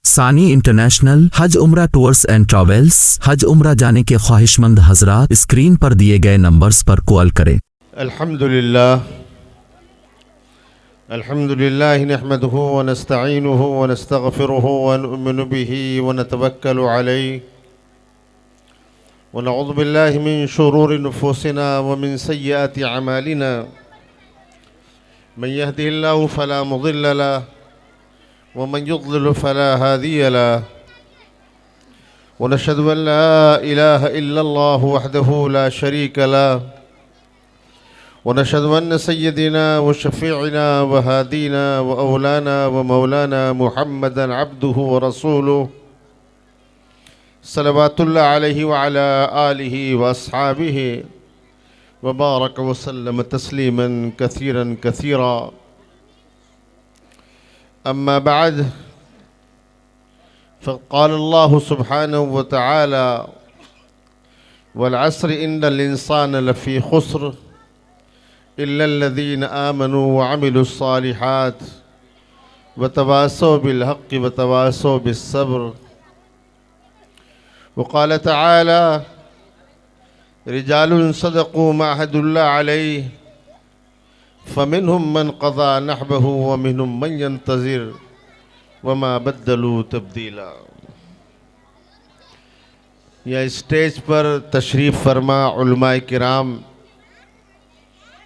सानी इंटरनेशनल हज उम्रा टूर्स एंड ट्रैवल्स। हज उम्रा जाने के ख्वाहिशमंद हजरात स्क्रीन पर दिए गए नंबर्स पर कॉल करें। अल्हम्दुलिल्लाह नहमदुहु व नस्तईनुहु व नस्तगफिरुहु व नु'मिनु बिही व नतवक्कलु अलैहि व नऊज़ु बिल्लाहि मिन शुरूरि नुफूसिना व मिन सय्यिआति अमालिना मन यहदिहिल्लाहु फला मुज़िल्ल लहु व मन युज़्लिल फला हादिय लहु व नशहदु अन ला इलाहा इल्लल्लाहु वहदहु ला शरीका लहु व नशहदु अन्न सय्यदिना व शफ़ीअना व हादीना व औलाना व मौलाना मुहम्मदन अब्दुहु व रसूलुहु सल्लल्लाहु अलैहि व अला आलिहि व अस्हाबिहि व बारक व सल्लम तस्लीमन कसीरन कसीरा। अम्मा बाद फ़क़ाल अल्लाहु सुब्हानहु व तआला वल अस्र इन्नल इंसान लफ़ी ख़ुस्र इल्लल्लज़ीन आमनू व अमिलुस्सालिहात व तवासौ बिल हक़्क़ि व तवासौ बिस्सब्र। व क़ाल तआला रिजालुन सदक़ू मा अहदुल्लाह अलैहि फ़मिनहुम मन क़ज़ा नहबहु व मिनहुम मन यंतज़िर व मा बद्दलू तब्दीला। यह स्टेज पर तशरीफ़ फरमा उलमाए किराम,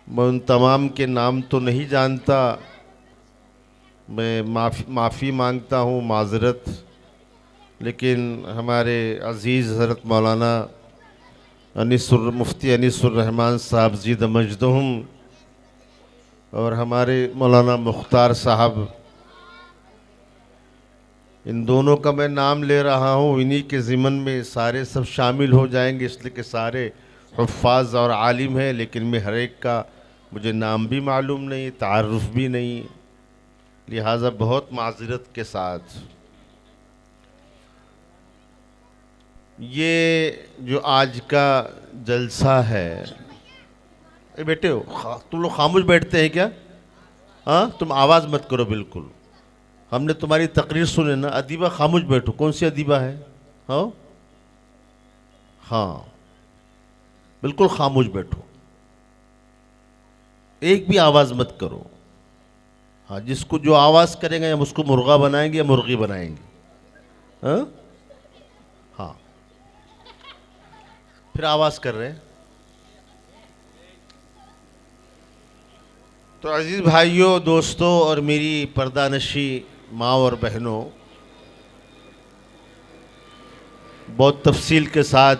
मैं उन तमाम के नाम तो नहीं जानता, मैं माफ़ी मांगता हूँ, माज़रत, लेकिन हमारे अज़ीज़ हज़रत मौलाना मुफ्ती अनीसुर रहमान साहब ज़ीद मजदहुम और हमारे मौलाना मुख्तार साहब, इन दोनों का मैं नाम ले रहा हूँ, इन्हीं के ज़िमन में सारे सब शामिल हो जाएंगे, इसलिए कि सारे हुफ़्फ़ाज़ और आलिम हैं, लेकिन मैं हर एक का मुझे नाम भी मालूम नहीं, तारुफ़ भी नहीं, लिहाजा बहुत माज़रत के साथ ये जो आज का जलसा है। बेटे हो तुम लोग खामोश बैठते हैं क्या? हाँ, तुम आवाज़ मत करो बिल्कुल, हमने तुम्हारी तकरीर सुने ना। अदीबा खामोश बैठो। कौन सी अदीबा है? हाँ हाँ, बिल्कुल खामोश बैठो, एक भी आवाज़ मत करो। हाँ, जिसको जो आवाज़ करेंगे हम उसको मुर्गा बनाएंगे या मुर्गी बनाएंगे। हाँ हाँ, फिर आवाज़ कर रहे हैं। तो अजीज़ भाइयों, दोस्तों और मेरी पर्दानशी माँ और बहनों, बहुत तफसील के साथ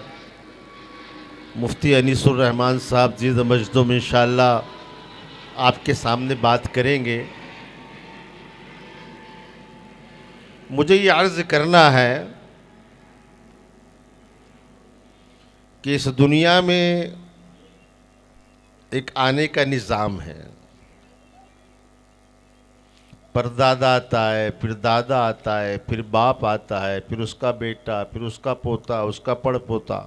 मुफ्ती अनीसुर रहमान साहब ज़ीद मजदुम इंशाअल्लाह आपके सामने बात करेंगे। मुझे ये अर्ज़ करना है कि इस दुनिया में एक आने का निज़ाम है। परदादा आता है, फिर दादा आता है, फिर बाप आता है, फिर उसका बेटा, फिर उसका पोता, उसका पड़पोता।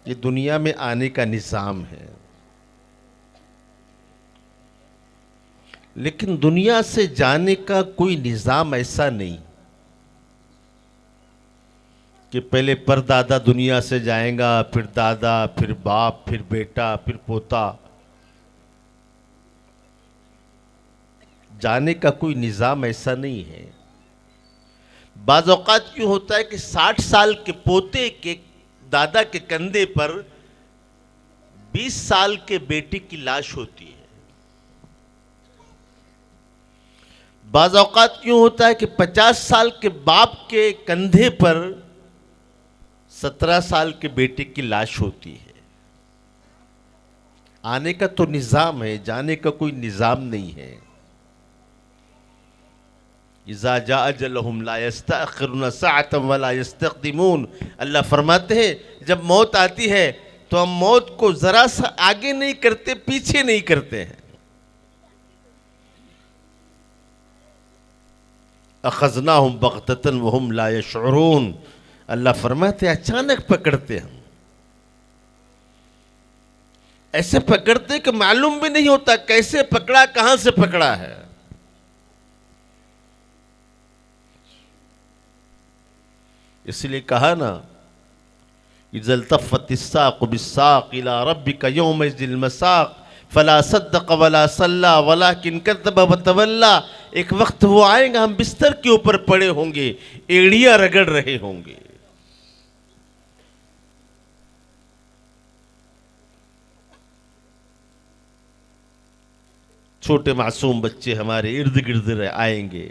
ये दुनिया में आने का निज़ाम है। लेकिन दुनिया से जाने का कोई निज़ाम ऐसा नहीं कि पहले परदादा दुनिया से जाएगा, फिर दादा, फिर बाप, फिर बेटा, फिर पोता। जाने का कोई निज़ाम ऐसा नहीं है। बाज़ औक़ात क्यों होता है कि 60 साल के पोते के दादा के कंधे पर 20 साल के बेटे की लाश होती है। बाज़ औक़ात क्यों होता है कि 50 साल के बाप के कंधे पर 17 साल के बेटे की लाश होती है। आने का तो निज़ाम है, जाने का कोई निज़ाम नहीं है। इज़ा जा अजलहुम ला यस्तअखिरुन सअतन वला यस्तक़दिमून। अल्लाह फरमाते हैं जब मौत आती है तो हम मौत को ज़रा सा आगे नहीं करते, पीछे नहीं करते हैं। अख़ज़नाहुम बग़ततन वहुम ला यशऊरून। अल्लाह फरमाते अचानक पकड़ते हम, ऐसे पकड़ते कि मालूम भी नहीं होता कैसे पकड़ा, कहां से पकड़ा है। इसलिए कहा ना, इज़ल तफ़्फ़तिस्साक़ बिस्साक़ इला रब्बिका यौमइज़िल मसाक़ फला सद्दक़ वला सल्ला वलाकिन कज़्ज़ब व तवल्ला। एक वक्त वो आएगा, हम बिस्तर के ऊपर पड़े होंगे, एड़ियां रगड़ रहे होंगे। छोटे मासूम बच्चे हमारे इर्द गिर्द आएंगे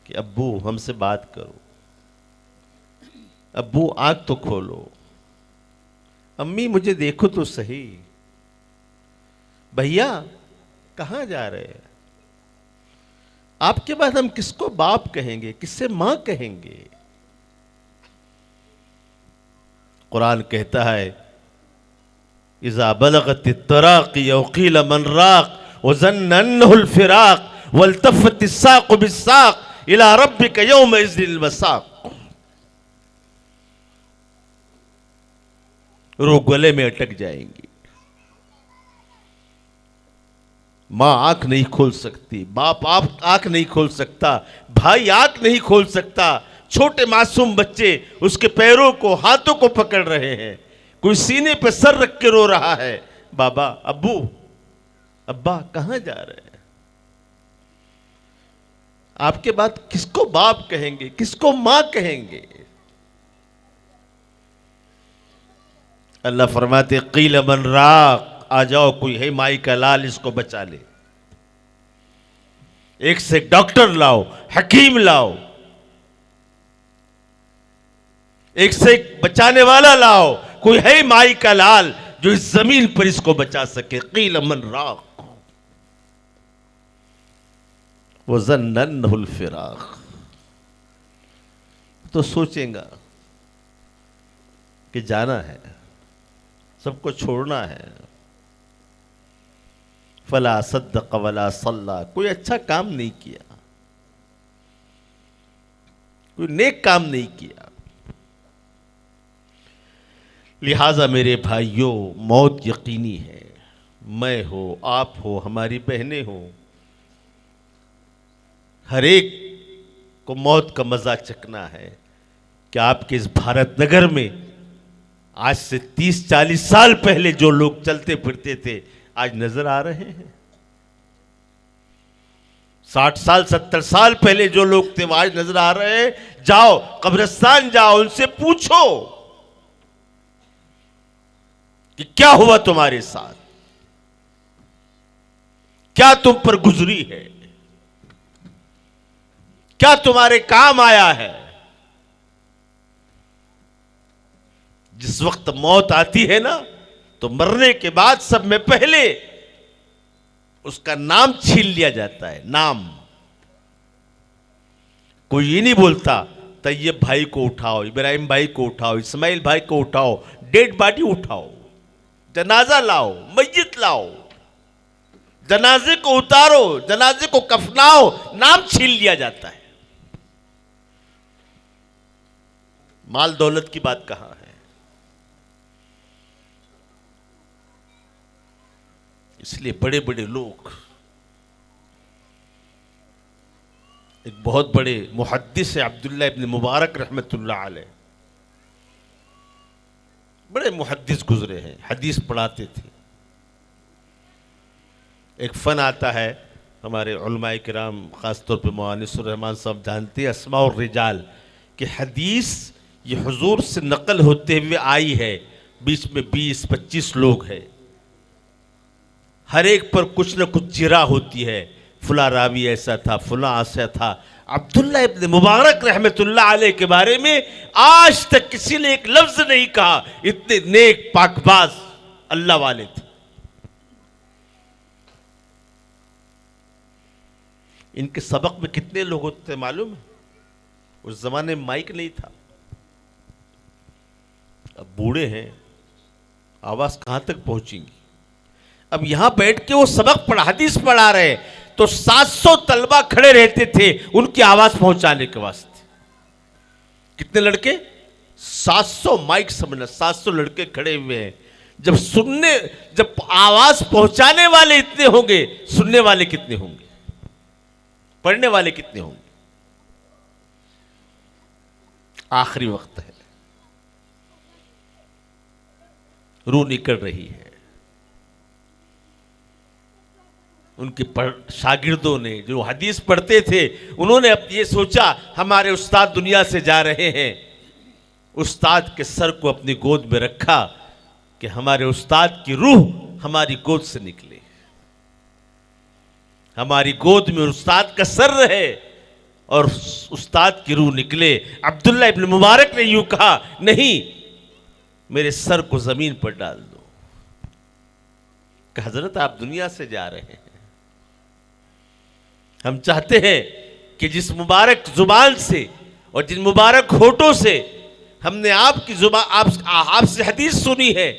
कि अब्बू हमसे बात करो, अब्बू आंख तो खोलो, अम्मी मुझे देखो तो सही, भैया कहां जा रहे हैं। आपके बाद हम किसको बाप कहेंगे, किससे मां कहेंगे। कुरान कहता है, इज़ा बलगत तराक़ी औ क़ील मन राक़ व ज़न्न अन्नहुल फ़िराक़ वल्तफ़्फ़तिस्साक़ बिस्साक़ इला रब्बिका यौमइज़िल मसाक़। रूह गले में अटक जाएंगी। मां आंख नहीं खोल सकती, बाप आप आंख नहीं खोल सकता, भाई आंख नहीं खोल सकता। छोटे मासूम बच्चे उसके पैरों को, हाथों को पकड़ रहे हैं। कोई सीने पे सर रख के रो रहा है, बाबा, अब्बू, अब्बा कहां जा रहे हैं। आपके बाद किसको बाप कहेंगे, किसको मां कहेंगे। अल्लाह फरमाते, क़ील मन राक़, आ जाओ कोई है माई का लाल, इसको बचा ले। एक से एक डॉक्टर लाओ, हकीम लाओ, एक से एक बचाने वाला लाओ। कोई है माई का लाल जो इस जमीन पर इसको बचा सके। क़ील मन राक़ व ज़न्न अन्नहुल फ़िराक़। तो सोचेगा कि जाना है, सबको छोड़ना है। फला सद्दक़ वला सल्ला, कोई अच्छा काम नहीं किया, कोई नेक काम नहीं किया। लिहाजा मेरे भाइयों, मौत यकीनी है। मैं हो, आप हो, हमारी बहनें हो, हर एक को मौत का मजा चखना है। क्या आपके इस भारत नगर में आज से 30-40 साल पहले जो लोग चलते फिरते थे आज नजर आ रहे हैं? 60 साल 70 साल पहले जो लोग थे वो आज नजर आ रहे हैं? जाओ कब्रिस्तान जाओ, उनसे पूछो कि क्या हुआ तुम्हारे साथ, क्या तुम पर गुजरी है, क्या तुम्हारे काम आया है। जिस वक्त मौत आती है ना, तो मरने के बाद सब में पहले उसका नाम छीन लिया जाता है। नाम कोई ये नहीं बोलता तैयब भाई को उठाओ, इब्राहिम भाई को उठाओ, इस्माइल भाई को उठाओ, डेड बॉडी उठाओ, जनाजा लाओ, मस्जिद लाओ, जनाजे को उतारो, जनाजे को कफनाओ। नाम छीन लिया जाता है। माल दौलत की बात कहां है। इसलिए बड़े बड़े लोग, एक बहुत बड़े मुहद्दिस है अब्दुल्लाह इब्न मुबारक रहमतुल्लाह अलैह, बड़े मुहद्दिस गुजरे हैं, हदीस पढ़ाते थे। एक फन आता है, हमारे उलमाए किराम खासतौर पर मुअन्निसुर रहमान साहब जानते हैं, अस्माउर रिजाल, कि हदीस ये हुजूर से नकल होते हुए आई है, बीच में 20-25 लोग हैं, हर एक पर कुछ न कुछ चिरा होती है। फुला रावी ऐसा था, फुला ऐसा था। अब्दुल्लाह इब्न मुबारक रहमतुल्लाह अलैह के बारे में आज तक किसी ने एक लफ्ज नहीं कहा। इतने नेक पाकबाज अल्लाह वाले थे। इनके सबक में कितने लोग होते थे मालूम है? उस जमाने में माइक नहीं था। अब बूढ़े हैं, आवाज कहां तक पहुंचेंगी। अब यहां बैठ के वो सबक पढ़ा, हदीस पढ़ा रहे, तो 700 तलबा खड़े रहते थे उनकी आवाज पहुंचाने के वास्ते। कितने लड़के? 700 माइक समझना, 700 लड़के खड़े हुए हैं। जब आवाज पहुंचाने वाले इतने होंगे, सुनने वाले कितने होंगे, पढ़ने वाले कितने होंगे। आखिरी वक्त है, रूह निकल रही है। उनके शागिर्दों ने जो हदीस पढ़ते थे, उन्होंने अब ये सोचा हमारे उस्ताद दुनिया से जा रहे हैं। उस्ताद के सर को अपनी गोद में रखा कि हमारे उस्ताद की रूह हमारी गोद से निकले, हमारी गोद में उस्ताद का सर रहे और उस्ताद की रूह निकले। अब्दुल्ला इब्न मुबारक ने यूं कहा, नहीं, मेरे सर को जमीन पर डाल दो। कि हजरत आप दुनिया से जा रहे हैं, हम चाहते हैं कि जिस मुबारक जुबान से और जिन मुबारक होठों से हमने आपकी जुबान आपसे हदीस सुनी है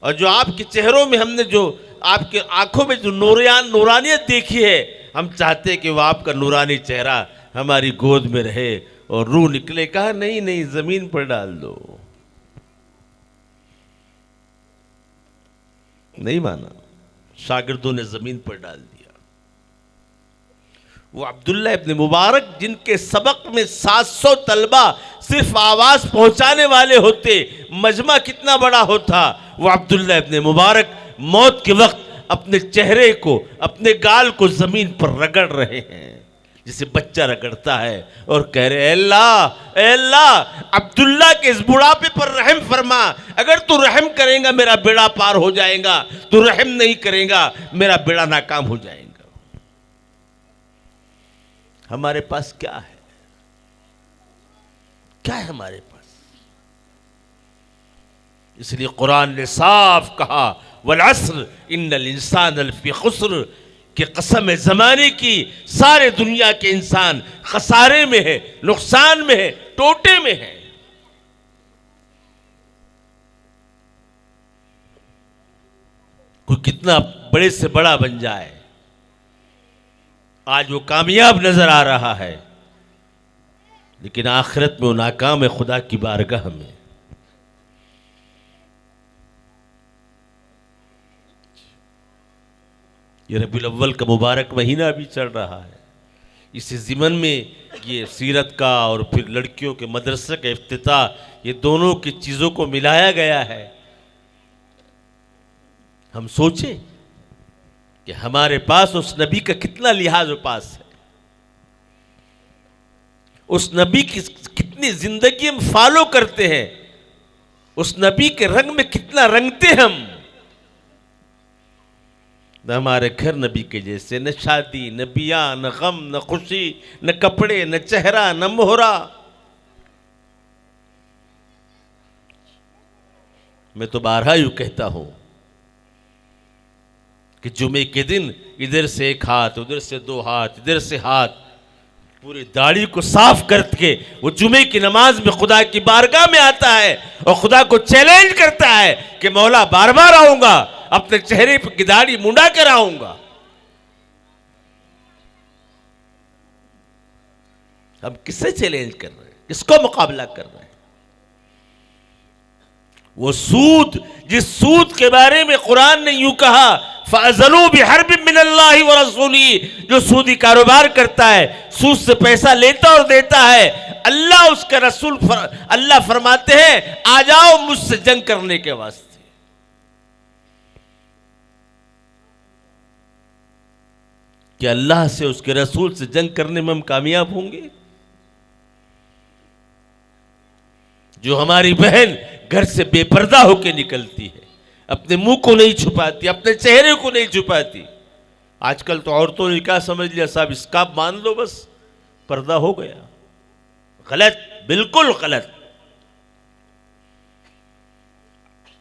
और जो आपके चेहरों में हमने जो आपके आंखों में जो नूरानियत देखी है, हम चाहते हैं कि वह आपका नूरानी चेहरा हमारी गोद में रहे और रूह निकले। कहा नहीं नहीं, जमीन पर डाल दो। नहीं माना, शागिर्दों ने जमीन पर डाल दिया। वो अब्दुल्ला इब्न मुबारक जिनके सबक में 700 तलबा सिर्फ आवाज पहुंचाने वाले होते, मजमा कितना बड़ा होता, वो अब्दुल्ला इब्न मुबारक मौत के वक्त अपने चेहरे को, अपने गाल को जमीन पर रगड़ रहे हैं जिसे बच्चा रगड़ता है और कह रहे, अल्लाह अल्लाह, अब्दुल्ला के इस बुढ़ापे पर रहम फरमा। अगर तू रहम करेगा मेरा बेड़ा पार हो जाएगा, तू रहम नहीं करेगा मेरा बेड़ा नाकाम हो जाएगा। हमारे पास क्या है? क्या है हमारे पास? इसलिए कुरान ने साफ कहा, वल अस्र इन्नल इंसान लफी खुस्र, कि कसम है जमाने की, सारे दुनिया के इंसान खसारे में है, नुकसान में है, टोटे में है। कोई कितना बड़े से बड़ा बन जाए, आज वो कामयाब नजर आ रहा है, लेकिन आखिरत में वो नाकाम है खुदा की बारगाह में। ये रबीउल अव्वल का मुबारक महीना भी चल रहा है। इसी ज़िमन में ये सीरत का और फिर लड़कियों के मदरसे का इफ्तिताह, ये दोनों की चीज़ों को मिलाया गया है। हम सोचे कि हमारे पास उस नबी का कितना लिहाज पास है, उस नबी की कितनी जिंदगी हम फॉलो करते हैं, उस नबी के रंग में कितना रंगते हम। न हमारे घर नबी के जैसे, न शादी, न बिया, न गम, न खुशी, न कपड़े, न चेहरा, न मोहरा। मैं तो बारहा यूं कहता हूं कि जुमे के दिन इधर से एक हाथ, उधर से दो हाथ, इधर से हाथ, पूरी दाढ़ी को साफ करके वो जुमे की नमाज में खुदा की बारगाह में आता है और खुदा को चैलेंज करता है कि मौला बार बार आऊंगा, अपने चेहरे पर दाढ़ी मुंडा कर आऊंगा। हम किससे चैलेंज कर रहे हैं? किसको मुकाबला कर रहे हैं? वो सूद, जिस सूद के बारे में कुरान ने यूं कहा, फ़अज़लू बिहर्बिन मिनल्लाहि व रसूली, जो सूदी कारोबार करता है, सूद से पैसा लेता और देता है, अल्लाह उसका रसूल अल्लाह फरमाते हैं आ जाओ मुझसे जंग करने के वास्ते। कि अल्लाह से, उसके रसूल से जंग करने में हम कामयाब होंगे? जो हमारी बहन घर से बेपर्दा होकर निकलती है, अपने मुंह को नहीं छुपाती, अपने चेहरे को नहीं छुपाती। आजकल तो औरतों ने क्या समझ लिया, साहब स्कार्फ मान लो बस पर्दा हो गया। गलत, बिल्कुल गलत।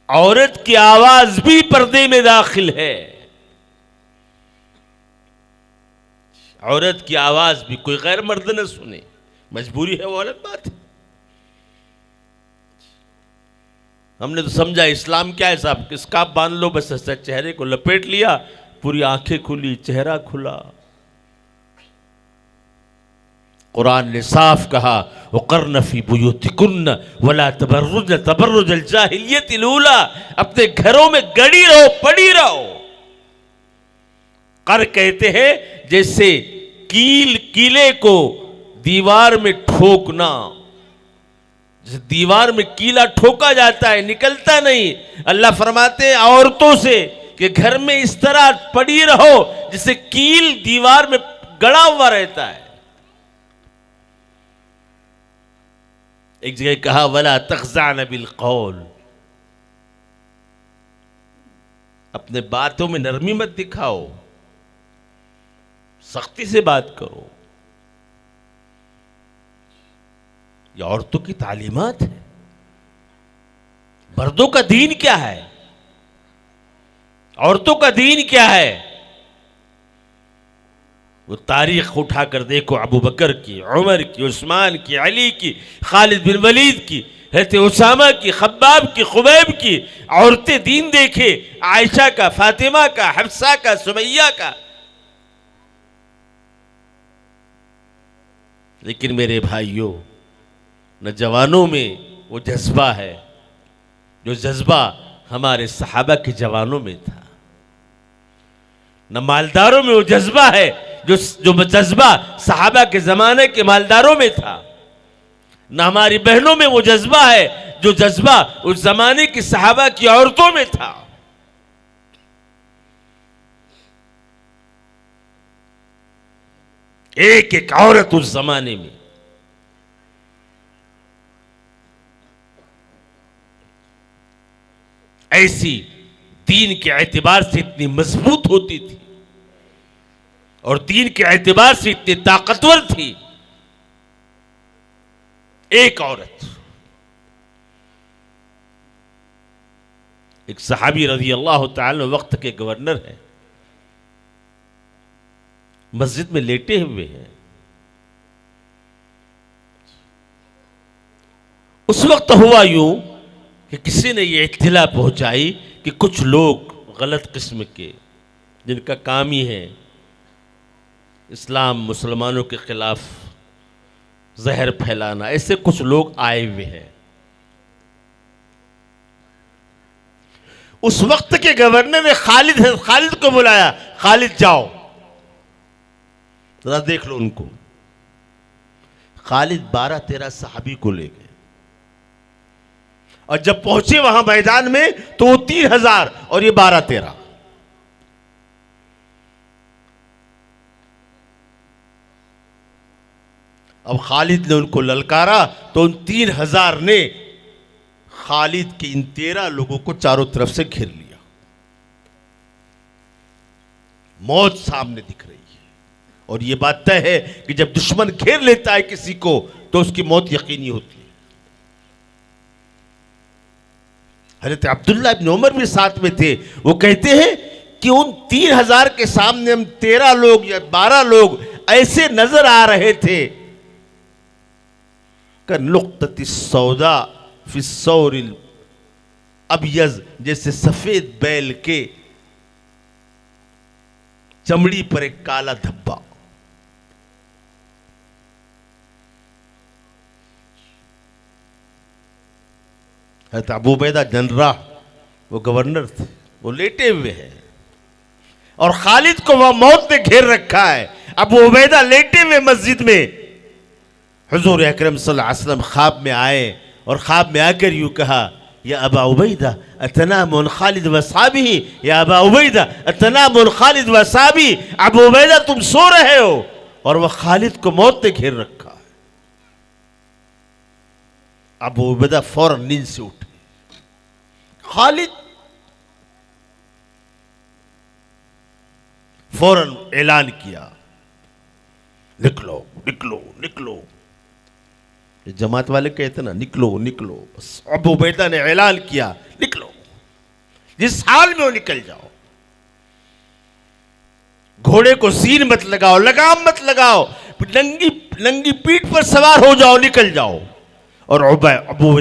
औरत की आवाज भी पर्दे में दाखिल है। औरत की आवाज भी कोई गैर मर्द न सुने, मजबूरी है, वो अलग बात है। हमने तो समझा इस्लाम क्या है साहब, स्कार्फ बांध लो बस, चेहरे को लपेट लिया, पूरी आंखें खुली, चेहरा खुला। कुरान ने साफ कहा, वक़र्न फ़ी बुयूतिकुन्न वला तबर्रुजन तबर्रुजल जाहिलियतिल ऊला, अपने घरों में गड़ी रहो, पड़ी रहो। कर कहते हैं जैसे कीले को दीवार में ठोकना, जैसे दीवार में कीला ठोका जाता है, निकलता नहीं, अल्लाह फरमाते हैं औरतों से कि घर में इस तरह पड़ी रहो जिससे कील दीवार में गड़ा हुआ रहता है। एक जगह कहा वला तखज़ान बिल कौल, अपने बातों में नरमी मत दिखाओ, सख्ती से बात करो। ये औरतों की तालीमात है। मर्दों का दीन क्या है, औरतों का दीन क्या है? वो तारीख उठाकर देखो, अबू बकर की, उमर की, उस्मान की, अली की, खालिद बिन वलीद की, हज़रत उसामा की, खब्बाब की, खुबैब की। औरतें दीन देखे, आयशा का, फातिमा का, हफ्सा का, सुमैया का। लेकिन मेरे भाइयों, न जवानों में वो जज्बा है जो जज्बा हमारे सहाबा के जवानों में था, न मालदारों में वो जज्बा है जो जज्बा सहाबा के जमाने के मालदारों में था, न हमारी बहनों में वो जज्बा है जो जज्बा उस जमाने की सहाबा की औरतों में था। एक एक औरत उस जमाने में ऐसी दीन के एतबार से इतनी मजबूत होती थी और दीन के एतबार से इतनी ताकतवर थी। एक औरत, एक सहाबी रज़ी अल्लाह ताला वक्त के गवर्नर हैं, मस्जिद में लेटे हुए हैं। उस वक्त हुआ यूं कि किसी ने यह इत्तिला पहुंचाई कि कुछ लोग गलत किस्म के, जिनका काम ही है इस्लाम मुसलमानों के खिलाफ जहर फैलाना, ऐसे कुछ लोग आए हुए हैं। उस वक्त के गवर्नर ने खालिद को बुलाया, खालिद जाओ जरा देख लो उनको। खालिद 12-13 सहाबी को ले गए और जब पहुंचे वहां मैदान में तो वो 3000 और ये 12-13। अब खालिद ने उनको ललकारा तो उन 3000 ने खालिद के इन 13 लोगों को चारों तरफ से घेर लिया। मौत सामने दिख रही है और यह बात तय है कि जब दुश्मन घेर लेता है किसी को तो उसकी मौत यकीनी होती है। हज़रत अब्दुल्लाह इब्न उमर भी साथ में थे। वो कहते हैं कि उन 3000 के सामने हम 13 लोग या 12 लोग ऐसे नजर आ रहे थे कि नुक्तति सौदा फिस्सौरिल अबयज़, जैसे सफेद बैल के चमड़ी पर एक काला धब्बा। अबू उबैदा जनरल, वो गवर्नर थे, वो लेटे हुए हैं और खालिद को वह मौत ने घेर रखा है। अबू उबैदा लेटे हुए मस्जिद में। हुजूर अकरम सल्लल्लाहु अलैहि वसल्लम ख्वाब में आए और ख्वाब में आकर यूं कहा, या अबा उबैदा अतनामुन खालिद वसाबी, या अबा उबैदा अतनामुन खालिद वसाबी। अबू उबैदा तुम सो रहे हो और वह खालिद को मौत ने घेर रखा है। अबू उबैदा फौरन नींद से उठे। खालिद फौरन ऐलान किया, निकलो निकलो निकलो। जमात वाले कहते ना निकलो निकलो, बस अबू उबैदा ने ऐलान किया निकलो, जिस हाल में हो निकल जाओ। घोड़े को सीन मत लगाओ, लगाम मत लगाओ, नंगी पीठ पर सवार हो जाओ, निकल जाओ। और अबू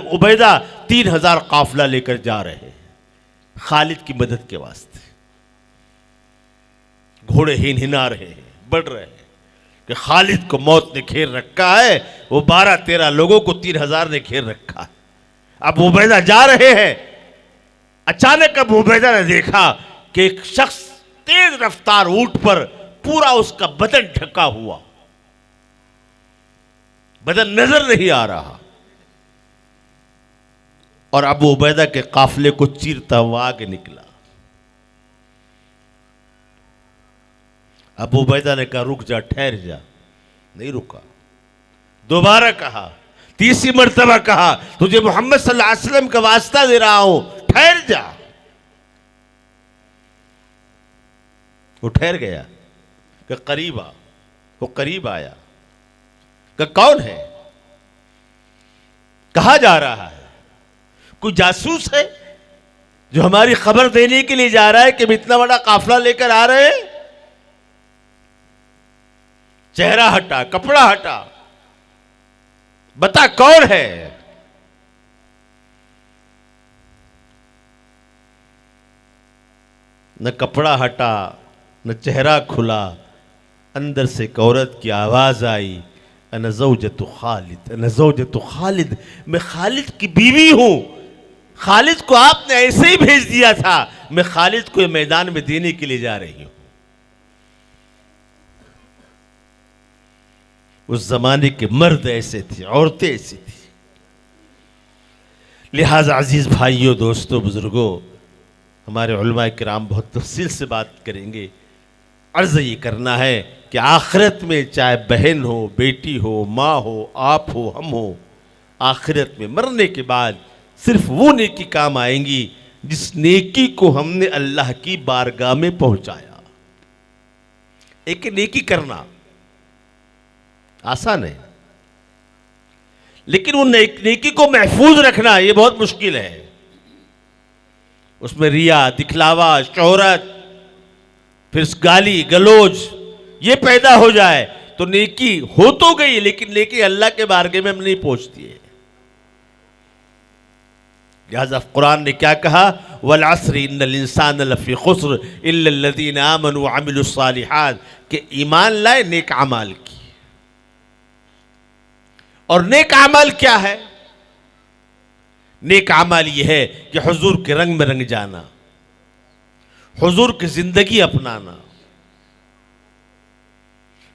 उबैदा 3000 काफिला लेकर जा रहे हैं खालिद की मदद के वास्ते। घोड़े हिनहिना रहे हैं, बढ़ रहे हैं कि खालिद को मौत ने घेर रखा है। वो 12-13 लोगों को 3000 ने घेर रखा है। अब उबैदा जा रहे हैं, अचानक अब उबैदा ने देखा कि एक शख्स तेज रफ्तार ऊंट पर, पूरा उसका बदन ढका हुआ, बदन नजर नहीं आ रहा, और अबू उबैदा के काफिले को चीरता हुआ आगे निकला। अबू उबैदा ने कहा रुक जा, ठहर जा। नहीं रुका। दोबारा कहा, तीसरी मर्तबा कहा तुझे मोहम्मद सल्लल्लाहु अलैहि वसल्लम का वास्ता दे रहा हूं, ठहर जा। वो ठहर गया कि करीब आ। वो करीब आया कि कौन है, कहा जा रहा है, कोई जासूस है जो हमारी खबर देने के लिए जा रहा है कि हम इतना बड़ा काफिला लेकर आ रहे हैं। चेहरा हटा, कपड़ा हटा, बता कौन है। न कपड़ा हटा, न चेहरा खुला, अंदर से एक औरत की आवाज आई, अना ज़ौजतु खालिद, अना ज़ौजतु खालिद, मैं खालिद की बीवी हूं। खालिद को आपने ऐसे ही भेज दिया था, मैं खालिद को मैदान में देने के लिए जा रही हूं। उस जमाने के मर्द ऐसे थे, औरतें ऐसी थी। लिहाजा अजीज भाइयों, दोस्तों, बुजुर्गों, हमारे उलमाए किराम बहुत तफसील से बात करेंगे। अर्ज ये करना है कि आखिरत में चाहे बहन हो, बेटी हो, माँ हो, आप हो, हम हो, आखिरत में मरने के बाद सिर्फ वो नेकी काम आएंगी जिस नेकी को हमने अल्लाह की बारगाह में पहुंचाया। एक नेकी करना आसान है, लेकिन वो नेकी को महफूज रखना ये बहुत मुश्किल है। उसमें रिया, दिखलावा, शोहरत, फिर गाली गलोज ये पैदा हो जाए तो नेकी हो तो गई, लेकिन नेकी अल्लाह के बारगाह में हम नहीं पहुंचती है। लिहाजा कुरान ने क्या कहा, वल अस्र इन्नल इंसान लफी खुस्र इल्ला लल्लज़ीना आमनू व अमिलुस सालिहात, कि ईमान लाए, नेक अमाल की। और नेक अमाल क्या है? नेक अमाल यह है कि हुजूर के रंग में रंग जाना, हुजूर की जिंदगी अपनाना,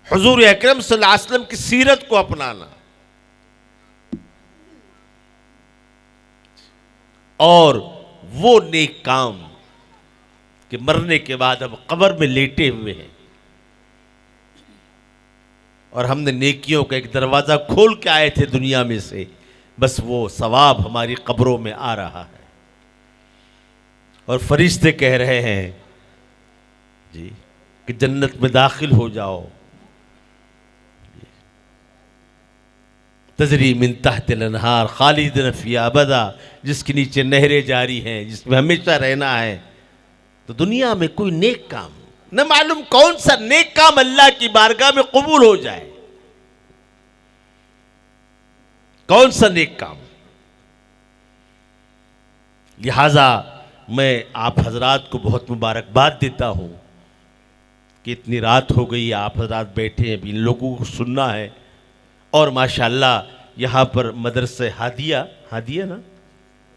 हुजूर अकरम सल्लल्लाहु अलैहि वसल्लम की सीरत को अपनाना, और वो नेक काम कि मरने के बाद हम कब्र में लेटे हुए हैं और हमने नेकियों का एक दरवाजा खोल के आए थे दुनिया में से, बस वो सवाब हमारी कब्रों में आ रहा है। और फरिश्ते कह रहे हैं जी कि जन्नत में दाखिल हो जाओ, तजरी मिन तहतिल अनहार खालिदिन फिहा अबदा, जिसके नीचे नहरें जारी हैं, जिसमें हमेशा रहना है। तो दुनिया में कोई नेक काम, न मालूम कौन सा नेक काम अल्लाह की बारगाह में कबूल हो जाए, कौन सा नेक काम। लिहाजा मैं आप हजरात को बहुत मुबारकबाद देता हूं कि इतनी रात हो गई, आप हजरात बैठे हैं, इन लोगों को सुनना है। और माशाअल्लाह यहाँ पर मदरसा हादिया ना,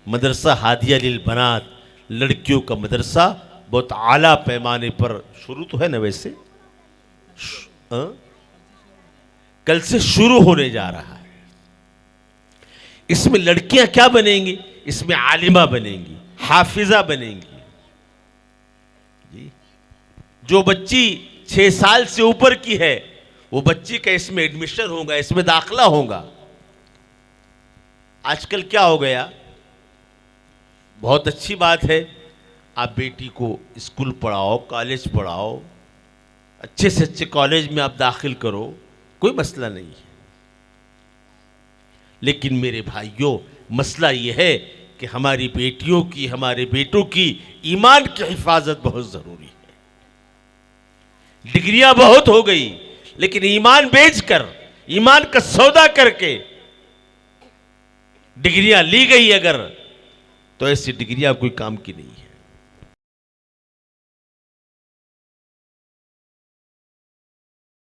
मदरसा हादिया लिल बनात, लड़कियों का मदरसा बहुत आला पैमाने पर शुरू तो है ना, वैसे कल से शुरू होने जा रहा है। इसमें लड़कियां क्या बनेंगी? इसमें आलिमा बनेंगी, हाफिजा बनेंगी जी। जो बच्ची 6 साल से ऊपर की है वो बच्ची का इसमें एडमिशन होगा, इसमें दाखिला होगा। आजकल क्या हो गया, बहुत अच्छी बात है, आप बेटी को स्कूल पढ़ाओ, कॉलेज पढ़ाओ, अच्छे से अच्छे कॉलेज में आप दाखिल करो, कोई मसला नहीं है। लेकिन मेरे भाइयों, मसला यह है कि हमारी बेटियों की, हमारे बेटों की ईमान की हिफाजत बहुत जरूरी है। डिग्रियां बहुत हो गई, लेकिन ईमान बेचकर, ईमान का सौदा करके डिग्रियां ली गई अगर, तो ऐसी डिग्रियां कोई काम की नहीं है।